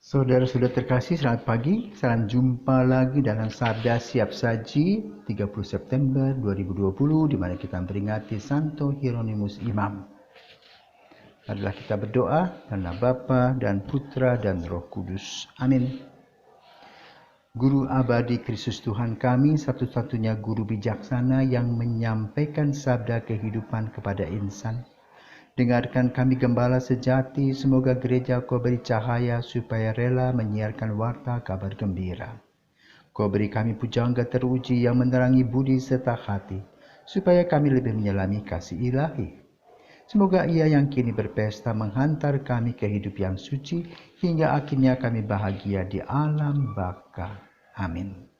Saudara-saudara terkasih, selamat pagi. Salam jumpa lagi dalam Sabda Siap Saji 30 September 2020 di mana kita memperingati Santo Hieronymus Imam. Adalah kita berdoa karena Bapa dan Putra dan Roh Kudus. Amin. Guru abadi Kristus Tuhan kami, satu-satunya guru bijaksana yang menyampaikan sabda kehidupan kepada insan. Dengarkan kami gembala sejati, semoga gereja Kau beri cahaya supaya rela menyiarkan warta kabar gembira. Kau beri kami pujangga teruji yang menerangi budi serta hati, supaya kami lebih menyelami kasih ilahi. Semoga Ia yang kini berpesta menghantar kami ke hidup yang suci, hingga akhirnya kami bahagia di alam baka. Amin.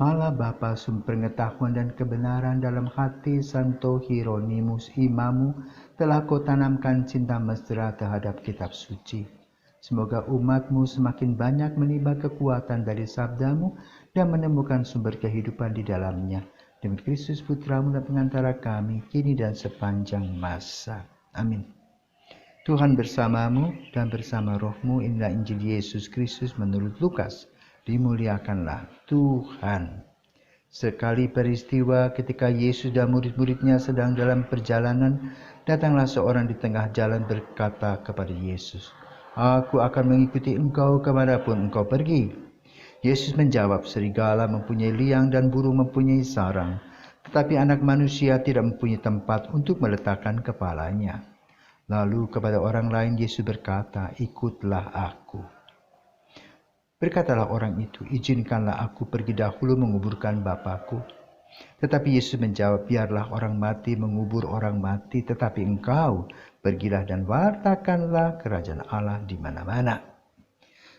Allah Bapa sumber pengetahuan dan kebenaran, dalam hati Santo Hieronymus Imamu telah Kau tanamkan cinta mesra terhadap kitab suci. Semoga umatmu semakin banyak menimba kekuatan dari sabdamu dan menemukan sumber kehidupan di dalamnya. Demi Kristus Putramu dan pengantara kami, kini dan sepanjang masa. Amin. Tuhan bersamamu dan bersama rohmu. Inilah Injil Yesus Kristus menurut Lukas. Dimuliakanlah Tuhan. Sekali peristiwa ketika Yesus dan murid-muridnya sedang dalam perjalanan, datanglah seorang di tengah jalan berkata kepada Yesus, "Aku akan mengikuti engkau kemanapun engkau pergi." Yesus menjawab, "Serigala mempunyai liang dan burung mempunyai sarang, tetapi anak manusia tidak mempunyai tempat untuk meletakkan kepalanya." Lalu kepada orang lain Yesus berkata, "Ikutlah aku." Berkatalah orang itu, "Izinkanlah aku pergi dahulu menguburkan Bapakku." Tetapi Yesus menjawab, "Biarlah orang mati mengubur orang mati, tetapi engkau pergilah dan wartakanlah kerajaan Allah di mana-mana."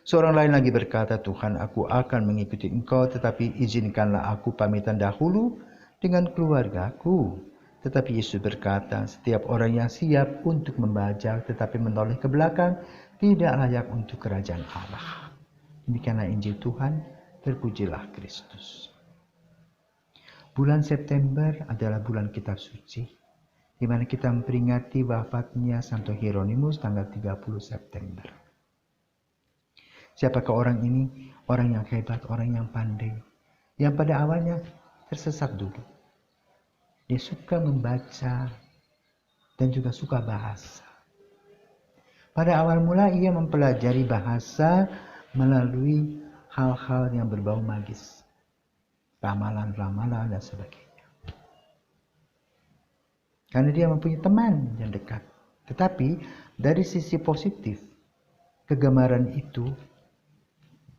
Seorang lain lagi berkata, "Tuhan, aku akan mengikuti engkau, tetapi izinkanlah aku pamitan dahulu dengan keluargaku." Tetapi Yesus berkata, "Setiap orang yang siap untuk membajak tetapi menoleh ke belakang tidak layak untuk kerajaan Allah." Demikianlah Injil Tuhan, terpujilah Kristus. Bulan September adalah bulan kitab suci, di mana kita memperingati wafatnya Santo Hieronymus tanggal 30 September. Siapakah orang ini? Orang yang hebat, orang yang pandai, yang pada awalnya tersesat dulu. Dia suka membaca dan juga suka bahasa. Pada awal mula ia mempelajari bahasa melalui hal-hal yang berbau magis, ramalan-ramalan dan sebagainya. Karena dia mempunyai teman yang dekat. Tetapi dari sisi positif, kegemaran itu,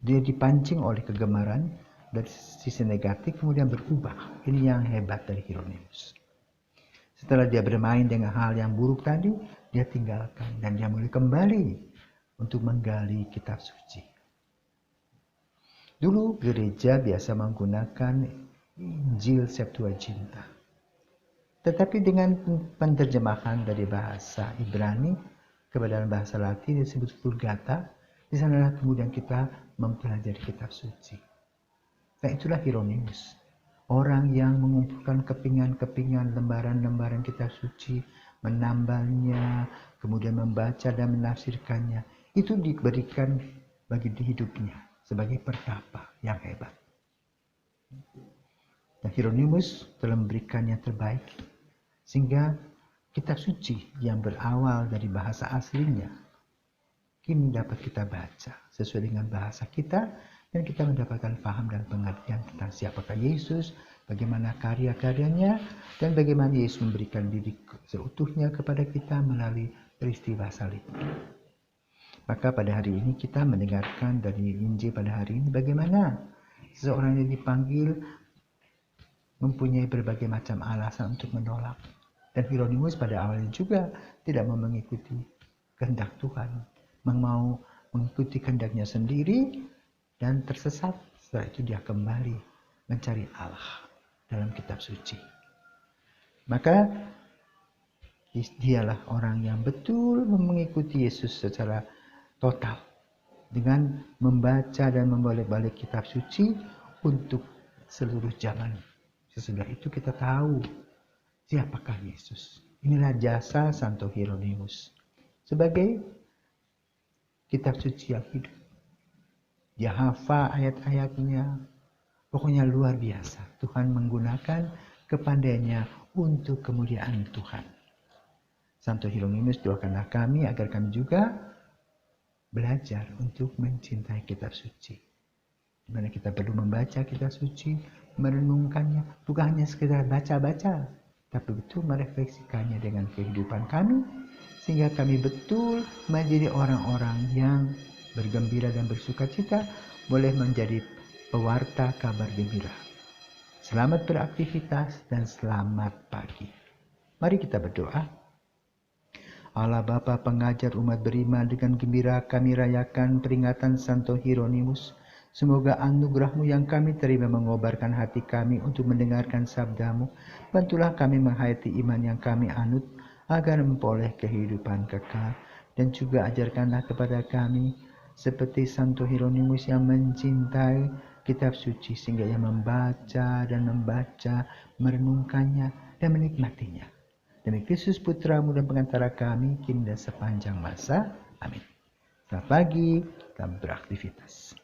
dia dipancing oleh kegemaran. Dari sisi negatif kemudian berubah. Ini yang hebat dari Hieronymus. Setelah dia bermain dengan hal yang buruk tadi, dia tinggalkan dan dia mulai kembali untuk menggali kitab suci. Dulu gereja biasa menggunakan Injil Septuaginta. Tetapi dengan penerjemahan dari bahasa Ibrani kepada bahasa Latin disebut Vulgata, di sanalah kemudian kita mempelajari kitab suci. Nah, itulah Hieronymus, orang yang mengumpulkan kepingan-kepingan lembaran-lembaran kitab suci, menambalnya, kemudian membaca dan menafsirkannya. Itu diberikan bagi hidupnya sebagai pertapa yang hebat. Dan Hieronymus telah memberikan yang terbaik, sehingga kitab suci yang berawal dari bahasa aslinya kini dapat kita baca sesuai dengan bahasa kita, dan kita mendapatkan paham dan pengertian tentang siapakah Yesus, bagaimana karya-karyanya, dan bagaimana Yesus memberikan diri seutuhnya kepada kita melalui peristiwa salib. Maka pada hari ini kita mendengarkan dari Injil pada hari ini bagaimana seseorang yang dipanggil mempunyai berbagai macam alasan untuk menolak. Dan Hieronymus pada awalnya juga tidak mau mengikuti kehendak Tuhan, mau mengikuti kehendaknya sendiri dan tersesat. Setelah itu dia kembali mencari Allah dalam kitab suci. Maka dialah orang yang betul mengikuti Yesus secara total dengan membaca dan membolak-balik kitab suci untuk seluruh zaman. Sesudah itu kita tahu siapakah Yesus. Inilah jasa Santo Hieronymus sebagai kitab suci yang hidup. Dia hafal ayat-ayatnya. Pokoknya luar biasa. Tuhan menggunakan kepandaiannya untuk kemuliaan Tuhan. Santo Hieronymus doakanlah kami agar kami juga belajar untuk mencintai kitab suci. Di mana kita perlu membaca kitab suci, merenungkannya, bukan hanya sekedar baca-baca, tapi betul merefleksikannya dengan kehidupan kami, sehingga kami betul menjadi orang-orang yang bergembira dan bersukacita, boleh menjadi pewarta kabar gembira. Selamat beraktivitas dan selamat pagi. Mari kita berdoa. Allah Bapa pengajar umat beriman, dengan gembira kami rayakan peringatan Santo Hieronymus. Semoga anugerah-Mu yang kami terima mengobarkan hati kami untuk mendengarkan sabda-Mu. Bantulah kami menghayati iman yang kami anut, agar memperoleh kehidupan kekal. Dan juga ajarkanlah kepada kami, seperti Santo Hieronymus yang mencintai kitab suci, sehingga ia membaca, merenungkannya, dan menikmatinya. Demi Kristus Putra-Mu dan pengantara kami, kini dan sepanjang masa. Amin. Selamat pagi, selamat beraktivitas.